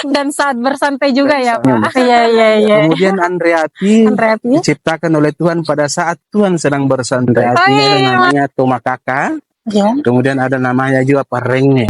Dan saat bersantai juga ya Iya, Pak. Iya. Kemudian Andreapi Andreapi. diciptakan oleh Tuhan pada saat Tuhan sedang bersantai. Oh, Artinya ada iya. namanya Tomakaka. Ya. Kemudian ada namanya juga Parenge.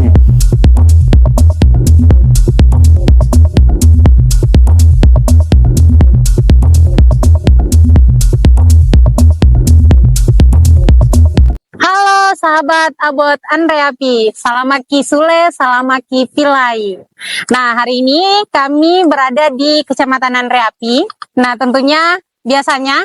Halo sahabat Abot Andreapi, salamaki Sule, salamaki Pilai. Nah, hari ini kami berada di Kecamatan Andreapi. Nah, tentunya biasanya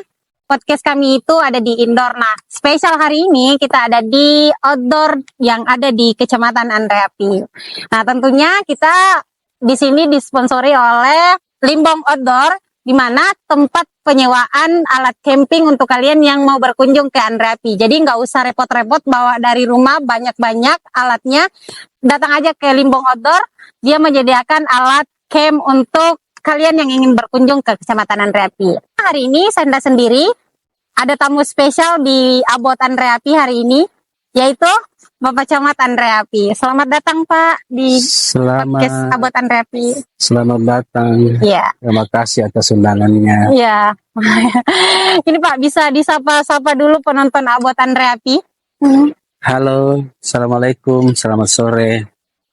podcast kami itu ada di indoor. Nah, spesial hari ini kita ada di outdoor yang ada di Kecamatan Andreapi. Nah, tentunya kita di sini disponsori oleh Limbong Outdoor, di mana tempat penyewaan alat camping untuk kalian yang mau berkunjung ke Andreapi. Jadi nggak usah repot-repot bawa dari rumah banyak-banyak alatnya. Datang aja ke Limbong Outdoor, dia menyediakan alat camp untuk kalian yang ingin berkunjung ke Kecamatan Andreapi. Hari ini saya tidak sendiri, ada tamu spesial di Abot Andreapi hari ini, yaitu Bapak Camat Andreapi. Selamat datang Pak di podcast Abot Andreapi. Selamat datang. Iya. Terima kasih atas undangannya. Iya. Ini Pak bisa disapa-sapa dulu penonton Abot Andreapi. Halo, assalamualaikum, selamat sore,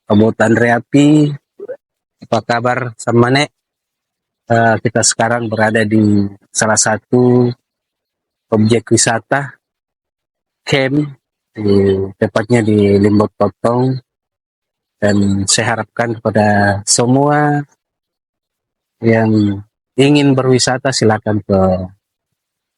Abot Andreapi. Apa kabar sama Nek? Kita sekarang berada di salah satu objek wisata camp, tepatnya di Limbot Totong, dan saya harapkan kepada semua yang ingin berwisata silakan ke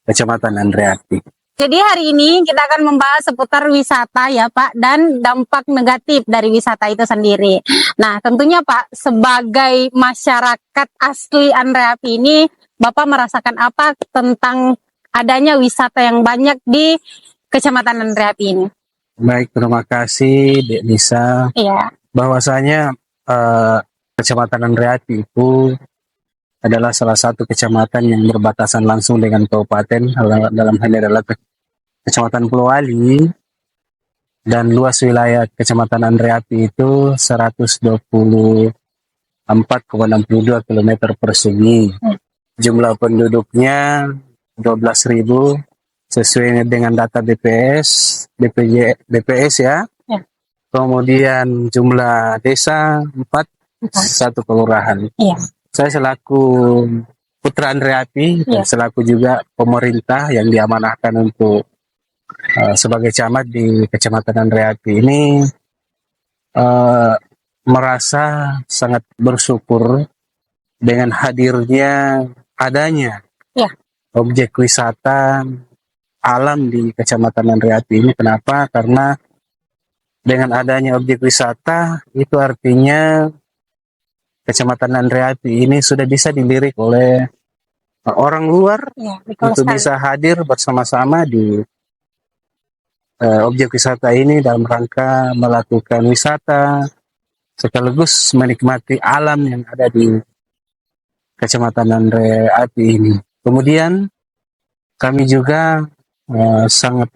Kecamatan Andreapi. Jadi hari ini kita akan membahas seputar wisata ya Pak, dan dampak negatif dari wisata itu sendiri. Nah tentunya Pak, sebagai masyarakat asli Andreapi ini, Bapak merasakan apa tentang adanya wisata yang banyak di Kecamatan Andreapi ini? Baik, terima kasih Dek Nisa. Iya. Bahwasanya Kecamatan Andreapi itu adalah salah satu kecamatan yang berbatasan langsung dengan kabupaten, dalam hal ini adalah Kecamatan Pulau Ali, dan luas wilayah Kecamatan Andreapi itu 124,62 km persegi. Jumlah penduduknya 12.000 sesuai dengan data BPS ya. Kemudian jumlah desa 1 kelurahan. Saya selaku putra Andreapi, dan selaku juga pemerintah yang diamanahkan untuk sebagai camat di Kecamatan Andreapi ini, merasa sangat bersyukur dengan hadirnya adanya objek wisata alam di Kecamatan Andreapi ini. Kenapa? Karena dengan adanya objek wisata itu artinya Kecamatan Andreapi ini sudah bisa dilirik oleh orang luar untuk bisa hadir bersama-sama di objek wisata ini dalam rangka melakukan wisata sekaligus menikmati alam yang ada di Kecamatan Andreapi ini. Kemudian kami juga sangat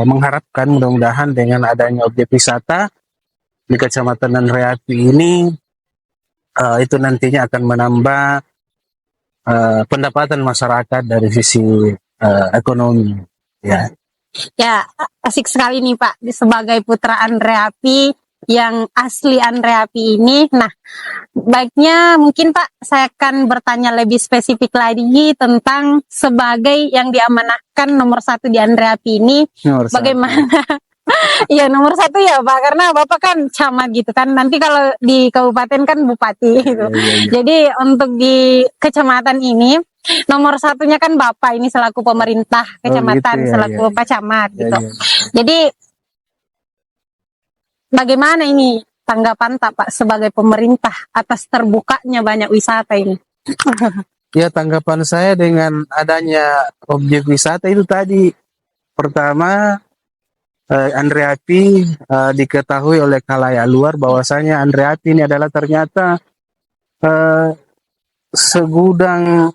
mengharapkan mudah-mudahan dengan adanya objek wisata di Kecamatan Andreapi ini, itu nantinya akan menambah pendapatan masyarakat dari sisi ekonomi. Ya, asik sekali nih Pak, sebagai putra Andreapi yang asli Andreapi ini. Nah, baiknya mungkin Pak, saya akan bertanya lebih spesifik lagi tentang sebagai yang diamanahkan nomor 1 di Andreapi ini, bagaimana? Iya nomor 1 ya Pak, karena Bapak kan camat gitu kan, nanti kalau di kabupaten kan bupati gitu. Jadi untuk di kecamatan ini nomor 1-nya kan Bapak ini selaku pemerintah kecamatan, selaku Pak Camat gitu. Jadi bagaimana ini tanggapan Pak sebagai pemerintah atas terbukanya banyak wisata ini? Ya, tanggapan saya dengan adanya objek wisata itu tadi, pertama Andreapi diketahui oleh khalayak luar bahwasanya Andreapi ini adalah ternyata segudang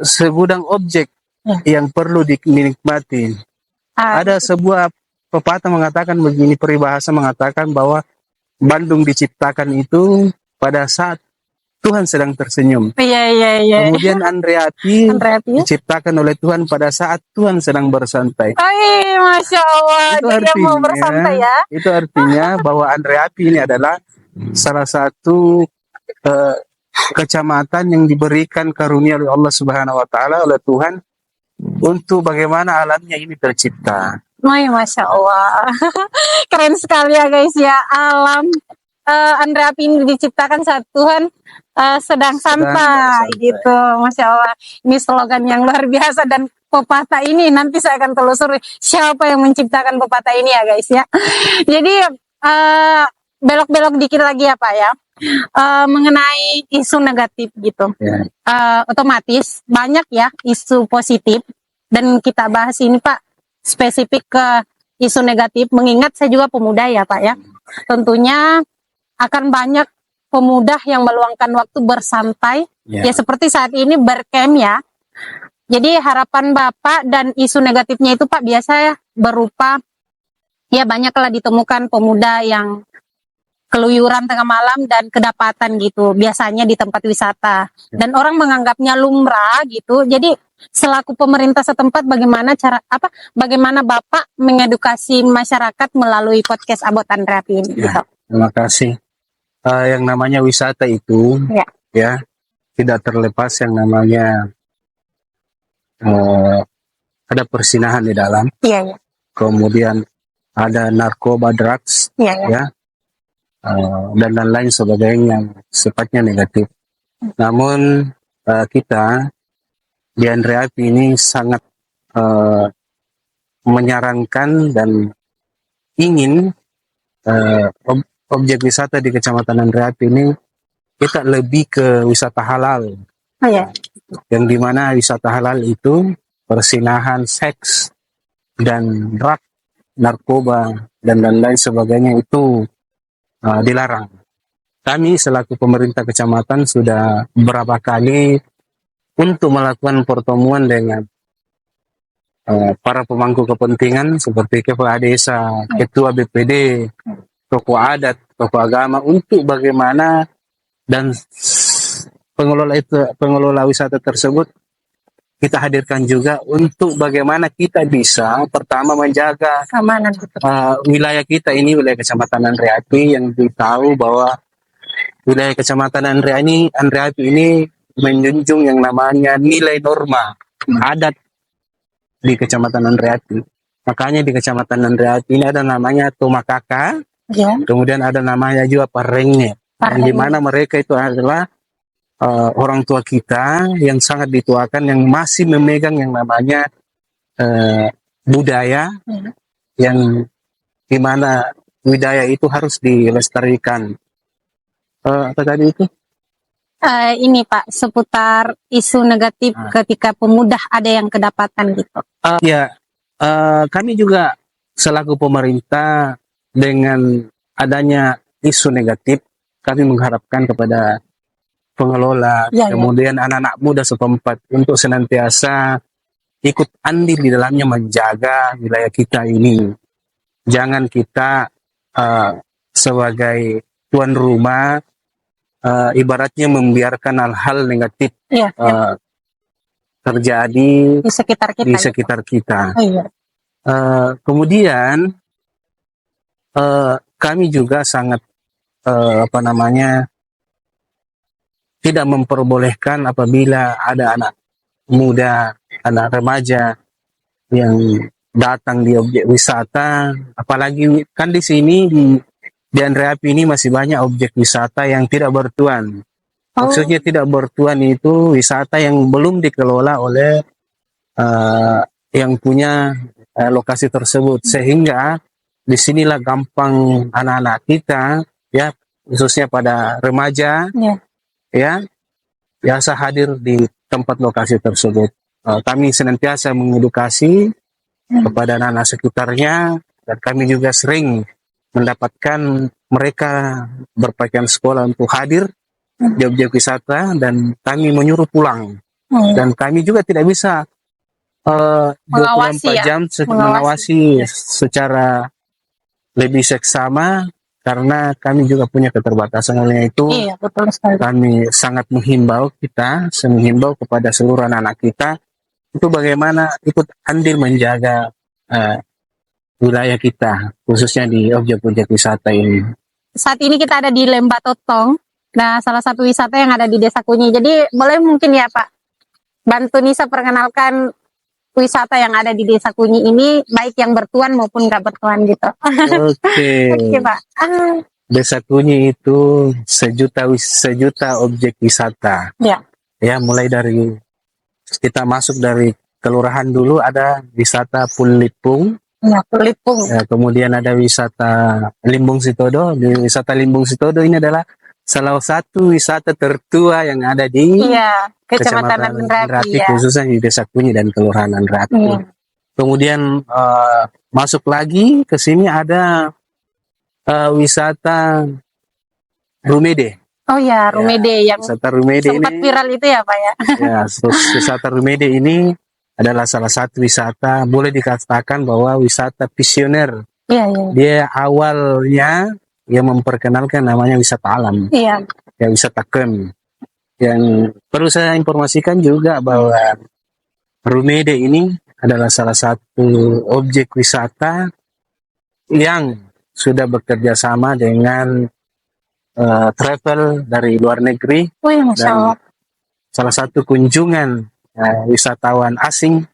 segudang objek yang perlu dinikmati. Ada sebuah pepatah mengatakan begini, peribahasa mengatakan bahwa Bandung diciptakan itu pada saat Tuhan sedang tersenyum. Iya, iya, iya. Kemudian Andreati Andreati. diciptakan oleh Tuhan pada saat Tuhan sedang bersantai. Masya Allah. Itu Jadi mau bersantai ya. itu artinya bahwa Andreati ini adalah salah satu eh, kecamatan yang diberikan karunia oleh Allah Subhanahu wa taala, oleh Tuhan, untuk bagaimana alamnya ini tercipta. Masya Allah. Keren sekali ya guys ya. Alam Andreapi ini diciptakan saat Tuhan sedang santai gitu. Masya Allah. Ini slogan yang luar biasa, dan pepatah ini nanti saya akan telusuri siapa yang menciptakan pepatah ini ya guys ya. Jadi belok-belok dikit lagi ya Pak ya. Mengenai isu negatif gitu. Otomatis banyak ya isu positif, dan kita bahas ini Pak spesifik ke isu negatif, mengingat saya juga pemuda ya Pak ya. Tentunya akan banyak pemuda yang meluangkan waktu bersantai ya seperti saat ini bercamp ya. Jadi harapan Bapak dan isu negatifnya itu Pak biasa ya berupa ya banyaklah ditemukan pemuda yang keluyuran tengah malam dan kedapatan gitu, biasanya di tempat wisata, dan orang menganggapnya lumrah gitu. Jadi selaku pemerintah setempat, bagaimana Bapak mengedukasi masyarakat melalui podcast Abot Andreapi ini gitu. Terima kasih. Yang namanya wisata itu ya tidak terlepas yang namanya ada persinahan di dalam, kemudian ada narkoba, drugs, dan lain-lain sebagainya yang sifatnya negatif. Namun kita di Andreapi ini sangat menyarankan dan ingin objek wisata di Kecamatan Andreapi ini kita lebih ke wisata halal. Yang dimana wisata halal itu persinahan seks dan drug, narkoba dan lain-lain sebagainya itu dilarang. Kami selaku pemerintah kecamatan sudah beberapa kali untuk melakukan pertemuan dengan para pemangku kepentingan seperti kepala desa, ketua BPD, tokoh adat, tokoh agama, untuk bagaimana dan pengelola wisata tersebut kita hadirkan juga untuk bagaimana kita bisa pertama menjaga keamanan wilayah kita ini, wilayah Kecamatan Andreapi, yang ditahu bahwa wilayah Kecamatan Andreapi ini menjunjung yang namanya nilai norma adat di Kecamatan Andreapi. Makanya di Kecamatan Andreapi ini ada namanya Tomakaka, kemudian ada namanya juga Parenge, di mana mereka itu adalah orang tua kita yang sangat dituakan, yang masih memegang yang namanya budaya, yang dimana budaya itu harus dilestarikan. Apa tadi itu? Ini Pak, seputar isu negatif ketika pemuda ada yang kedapatan gitu. Kami juga selaku pemerintah dengan adanya isu negatif, kami mengharapkan kepada pengelola, kemudian anak-anak muda setempat untuk senantiasa ikut andil di dalamnya menjaga wilayah kita ini. Jangan kita sebagai tuan rumah ibaratnya membiarkan hal-hal negatif terjadi di sekitar kita. Kemudian kami juga sangat tidak memperbolehkan apabila ada anak muda, anak remaja yang datang di objek wisata, apalagi kan di sini di Andreapi ini masih banyak objek wisata yang tidak bertuan. Maksudnya tidak bertuan itu wisata yang belum dikelola oleh yang punya lokasi tersebut, sehingga disinilah gampang anak-anak kita ya, khususnya pada remaja ya biasa hadir di tempat lokasi tersebut. Kami senantiasa mengedukasi kepada anak-anak sekitarnya, dan kami juga sering mendapatkan mereka berpakaian sekolah untuk hadir di objek wisata, dan kami menyuruh pulang. Dan kami juga tidak bisa Mengawasi 24 ya? jam Mengawasi. mengawasi secara lebih seksama, karena kami juga punya keterbatasan. Oleh itu Iya, betul sekali. kami sangat menghimbau kepada seluruh anak-anak kita itu bagaimana ikut andil menjaga wilayah kita, khususnya di objek-objek wisata ini. Saat ini kita ada di Lembah Totong. Nah, salah satu wisata yang ada di Desa Kunyi. Jadi, boleh mungkin ya Pak, bantu Nisa perkenalkan wisata yang ada di Desa Kunyi ini, baik yang bertuan maupun nggak bertuan gitu. Oke. Oke Pak. Desa Kunyi itu sejuta objek wisata. Ya. Ya, mulai dari kita masuk dari kelurahan dulu, ada wisata Pulipung. Ya, Pelipung. Ya, kemudian ada wisata Limbung Sitodo. Di wisata Limbung Sitodo ini adalah salah satu wisata tertua yang ada di Iya, Kecamatan Andrapi ya. khususnya di Desa Kunyi dan Kelurahan Andrapi. Iya. Kemudian masuk lagi ke sini ada wisata Rumede. Oh ya, Rumede yang Wisata Rumede sempat ini, viral itu ya Pak ya. ya, wisata Rumede ini adalah salah satu wisata, boleh dikatakan bahwa wisata visioner. Iya, iya. Dia awalnya yang memperkenalkan namanya wisata alam, Iya. ya wisata kem. Yang perlu saya informasikan juga bahwa Rumede ini adalah salah satu objek wisata yang sudah bekerja sama dengan travel dari luar negeri, Oh ya, Masya dan Allah. salah satu kunjungan wisatawan asing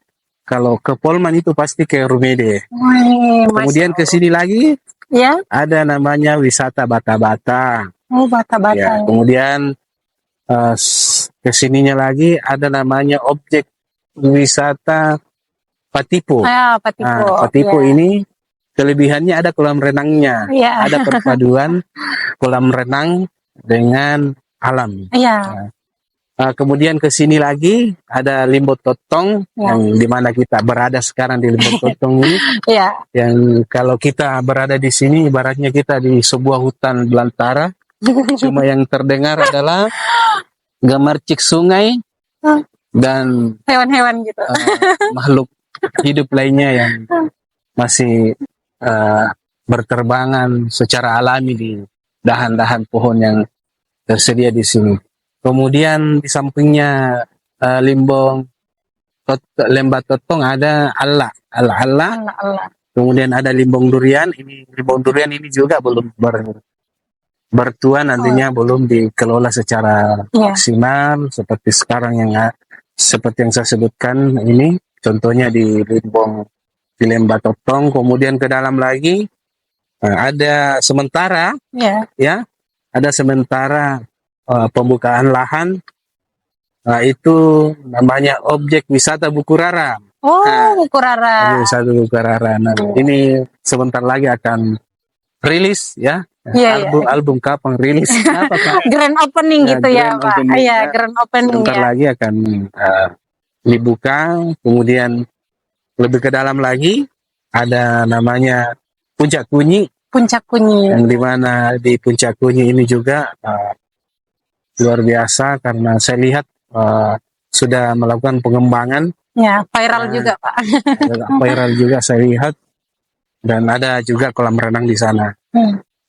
kalau ke Polman itu pasti ke Rumede. Wih, Kemudian Masya ke sini lagi Ya, ada namanya wisata Bata-Bata. oh bata-bata. Ya, kemudian ke sininya lagi ada namanya objek wisata Patipo. Ah, Patipo. Nah, Patipo Ya. ini kelebihannya ada kolam renangnya. Iya. Ada perpaduan kolam renang dengan alam. Iya. Kemudian ke sini lagi ada Limbo Totong, Ya. yang dimana kita berada sekarang di Limbo Totong ini. Iya. Yang kalau kita berada di sini ibaratnya kita di sebuah hutan belantara. Cuma yang terdengar adalah gemercik sungai dan Hewan-hewan gitu. makhluk hidup lainnya yang masih berterbangan secara alami di dahan-dahan pohon yang tersedia di sini. Kemudian di sampingnya Lembah Totong ada Allah. Allah. Kemudian ada Limbong Durian. Limbong Durian ini juga belum bertuan, nantinya belum dikelola secara maksimal seperti sekarang seperti yang saya sebutkan ini. Contohnya di Lembah Totong. Kemudian ke dalam lagi ada sementara ada sementara pembukaan lahan, itu namanya objek wisata Bukurara. Oh, Bukurara. Wisata Bukurara. Nah, ini sebentar lagi akan rilis ya. Album kapan rilis? Apa, Pak? Grand opening gitu ya, Pak. Iya, grand opening. Sebentar lagi akan dibuka. Kemudian lebih ke dalam lagi ada namanya Puncak Kunyi. Puncak Kunyi. Yang dimana di Puncak Kunyi ini juga luar biasa karena saya lihat sudah melakukan pengembangan. Ya, viral juga, Pak. Viral juga saya lihat, dan ada juga kolam renang di sana.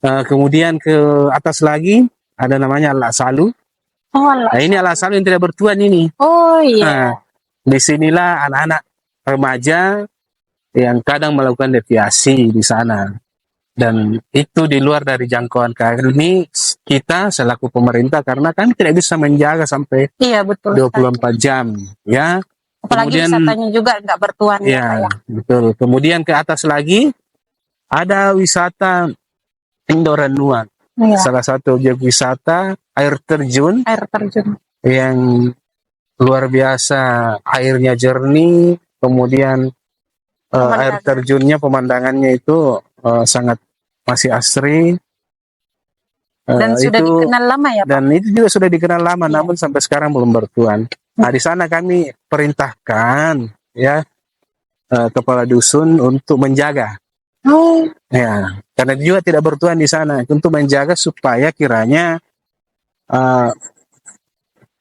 Kemudian ke atas lagi ada namanya Alasalu. Oh, Allah. Nah, ini Alasalu yang tidak bertuan ini. Oh iya. Nah, disinilah anak-anak remaja yang kadang melakukan deviasi di sana. Dan itu di luar dari jangkauan kami, kita selaku pemerintah, karena kan tidak bisa menjaga sampai 24 jam, ya. Apalagi kemudian wisatanya juga nggak bertuan. Ya, betul. Kemudian ke atas lagi ada wisata Indoranuan. Ya. Salah satu objek wisata air terjun. Air terjun. Yang luar biasa, airnya jernih, kemudian air terjunnya, pemandangannya itu sangat masih asri. Dan sudah dikenal lama ya, Pak? Dan itu juga sudah dikenal lama, namun sampai sekarang belum bertuan. Nah, di sana kami perintahkan ya kepala dusun untuk menjaga. Ya, karena juga tidak bertuan di sana, untuk menjaga supaya kiranya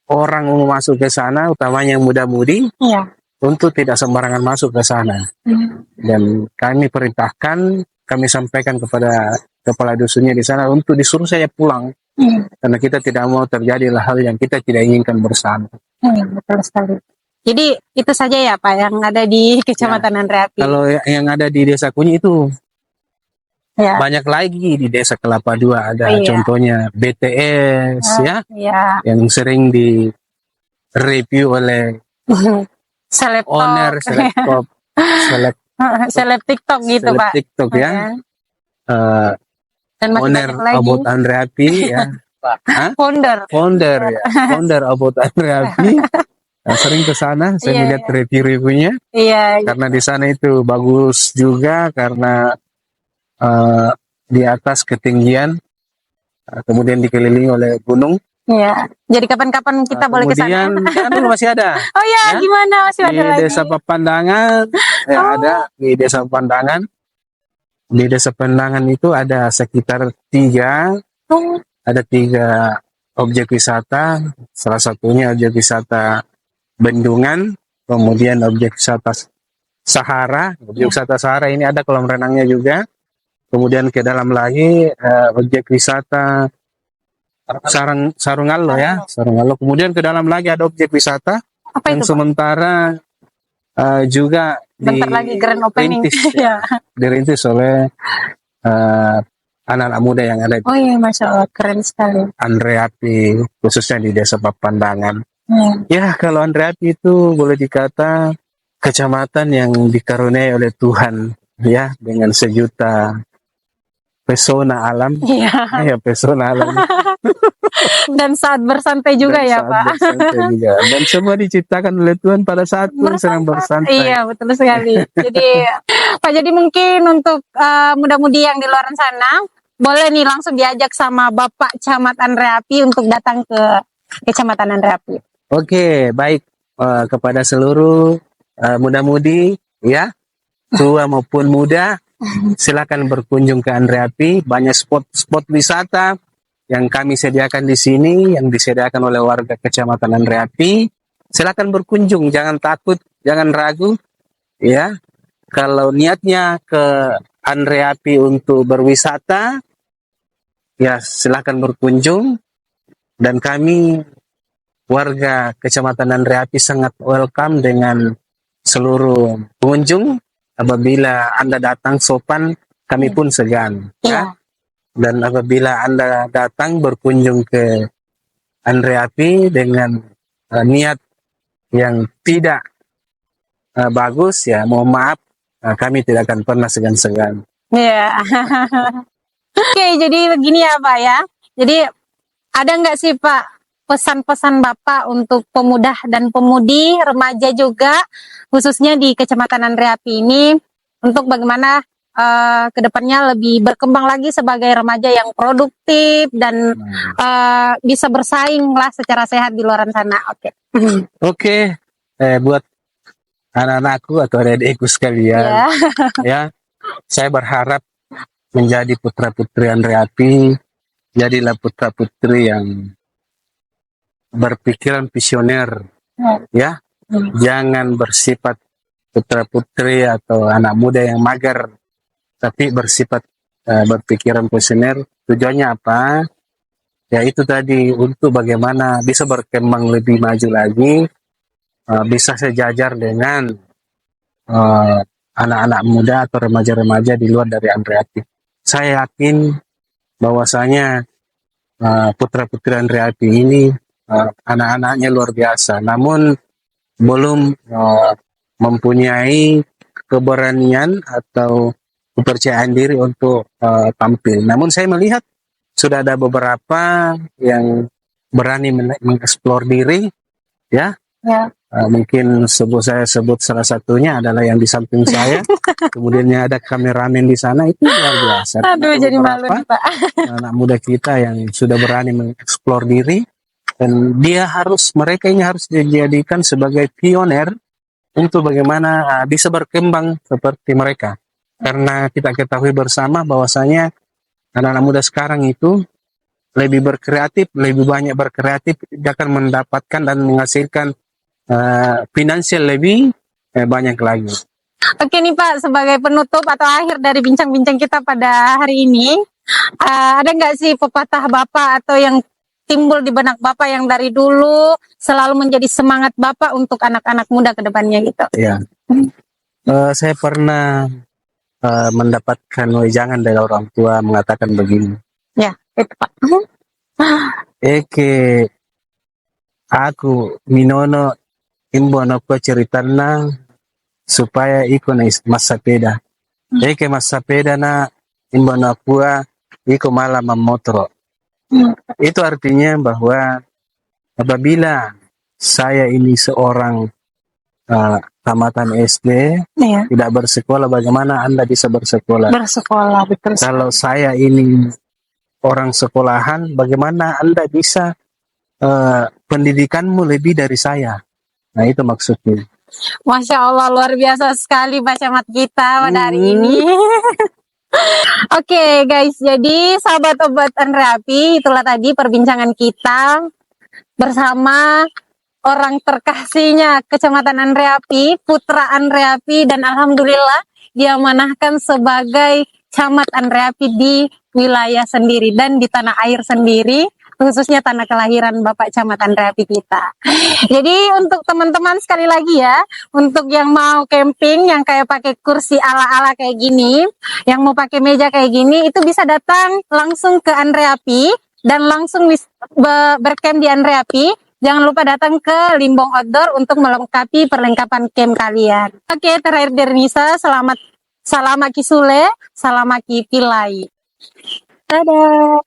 orang mau masuk ke sana, utamanya yang muda-mudi, untuk tidak sembarangan masuk ke sana. Dan kami perintahkan, kami sampaikan kepada kepala dusunnya di sana untuk disuruh saya pulang. Karena kita tidak mau terjadi hal yang kita tidak inginkan bersama. Betul sekali. Jadi itu saja ya Pak yang ada di Kecamatan Andreapi. Kalau yang ada di Desa Kunyi itu Ya. banyak lagi, di Desa Kelapa II ada Iya. contohnya BTS ya, Iya. yang sering di review oleh Seleb owner seleb seleb TikTok gitu seleb Pak. TikTok ya. Dan masih Owner banyak lagi. Abot Andreapi ya. Founder ya. Founder Abot Andreapi. Sering ke sana, saya Iya, melihat review-reviewnya. Iya. Karena di sana itu bagus juga karena di atas ketinggian, kemudian dikelilingi oleh gunung. Iya. Jadi kapan-kapan kita boleh ke sana. Kemudian dulu masih ada. Oh ya, gimana masih Di ada lagi? Desa Pepandangan ya ada di Desa Pepandangan. Di Desa Pepandangan itu ada sekitar ada tiga objek wisata. Salah satunya objek wisata Bendungan, kemudian objek wisata Sahara. Objek wisata Sahara ini ada kolam renangnya juga. Kemudian ke dalam lagi objek wisata Sarungallo ya, Sarungallo. Kemudian ke dalam lagi ada objek wisata Apa yang itu, Pak? sementara juga Bentar lagi grand opening. dirintis oleh anak-anak muda yang ada di Oh iya, Masya Allah, keren sekali. Andreapi, khususnya di Desa Papandangan. Ya, kalau Andreapi itu boleh dikata kecamatan yang dikaruniai oleh Tuhan, ya, dengan sejuta pesona alam. Iya. Ya, pesona alam. Dan saat bersantai juga Dan ya saat Pak. bersantai juga. Dan semua diciptakan oleh Tuhan pada saat Tuhan sedang bersantai. Iya, betul sekali. Jadi Pak, jadi mungkin untuk muda-mudi yang di luar sana, boleh nih langsung diajak sama Bapak Camat Andreapi untuk datang ke Kecamatan Andreapi. Oke, baik, kepada seluruh muda-mudi ya, tua maupun muda, silakan berkunjung ke Andreapi. Banyak spot wisata yang kami sediakan di sini, yang disediakan oleh warga Kecamatan Andreapi. Silakan berkunjung, jangan takut, jangan ragu ya. Kalau niatnya ke Andreapi untuk berwisata, ya silakan berkunjung. Dan kami warga Kecamatan Andreapi sangat welcome dengan seluruh pengunjung. Apabila Anda datang sopan, kami pun segan. Ya. Dan apabila Anda datang berkunjung ke Andreapi dengan niat yang tidak bagus, ya mohon maaf, kami tidak akan pernah segan-segan. Iya. Oke, jadi begini ya Pak ya. Jadi ada nggak sih Pak pesan-pesan Bapak untuk pemuda dan pemudi, remaja juga, khususnya di Kecamatan Andreapi ini, untuk bagaimana kedepannya lebih berkembang lagi sebagai remaja yang produktif dan bisa bersaing lah secara sehat di luar sana. Oke. Buat anak-anakku atau adik-adikku sekalian, ya, saya berharap menjadi putra-putri Andreapi, jadilah putra-putri yang berpikiran visioner, ya. Jangan bersifat putra-putri atau anak muda yang mager, tapi bersifat berpikiran visioner. Tujuannya apa? Ya itu tadi, untuk bagaimana bisa berkembang lebih maju lagi, bisa sejajar dengan anak-anak muda atau remaja-remaja di luar dari Andreapi. Saya yakin bahwasanya putra-putri Andreapi ini anak-anaknya luar biasa, namun belum mempunyai keberanian atau kepercayaan diri untuk tampil. Namun saya melihat sudah ada beberapa yang berani mengeksplor diri, ya. Mungkin saya sebut salah satunya adalah yang di samping saya. Kemudian ada kameramen di sana, itu luar biasa. Aduh, jadi malu nih Pak. Anak muda kita yang sudah berani mengeksplor diri, dan mereka ini harus dijadikan sebagai pioner untuk bagaimana bisa berkembang seperti mereka. Karena kita ketahui bersama bahwasanya anak-anak muda sekarang itu lebih banyak berkreatif, akan mendapatkan dan menghasilkan finansial lebih banyak lagi. Oke nih Pak, sebagai penutup atau akhir dari bincang-bincang kita pada hari ini, ada nggak sih pepatah Bapak atau yang timbul di benak Bapak yang dari dulu selalu menjadi semangat Bapak untuk anak-anak muda ke depannya gitu? Ya, saya pernah mendapatkan wejangan dari orang tua mengatakan begini, Ya, itu Pak. Eke aku minono imbono ko ceritana supaya iko na mas sepeda. Eke mas sepeda na imbono akua iko malah memotro. Itu artinya bahwa apabila saya ini seorang tamatan SD, Iya, tidak bersekolah, bagaimana Anda bisa bersekolah? bersekolah betul. Kalau saya ini orang sekolahan, bagaimana Anda bisa pendidikanmu lebih dari saya? Nah, itu maksudnya. Masya Allah, luar biasa sekali Pak Camat kita pada hari ini. Oke guys, jadi sahabat obat Andre Api, itulah tadi perbincangan kita bersama orang terkasihnya Kecamatan Andre Api, putra Andre Api, dan alhamdulillah dia diamanahkan sebagai camat Andre Api di wilayah sendiri dan di tanah air sendiri, khususnya tanah kelahiran Bapak Camat Andre Api kita. Jadi untuk teman-teman sekali lagi ya, untuk yang mau camping yang kayak pakai kursi ala-ala kayak gini, yang mau pakai meja kayak gini, itu bisa datang langsung ke Andre Api dan langsung bercamp di Andre Api. Jangan lupa datang ke Limbong Outdoor untuk melengkapi perlengkapan camp kalian. Oke, terakhir dari Nisa, selamat Kisule, Salamaki Pilai. Dadah.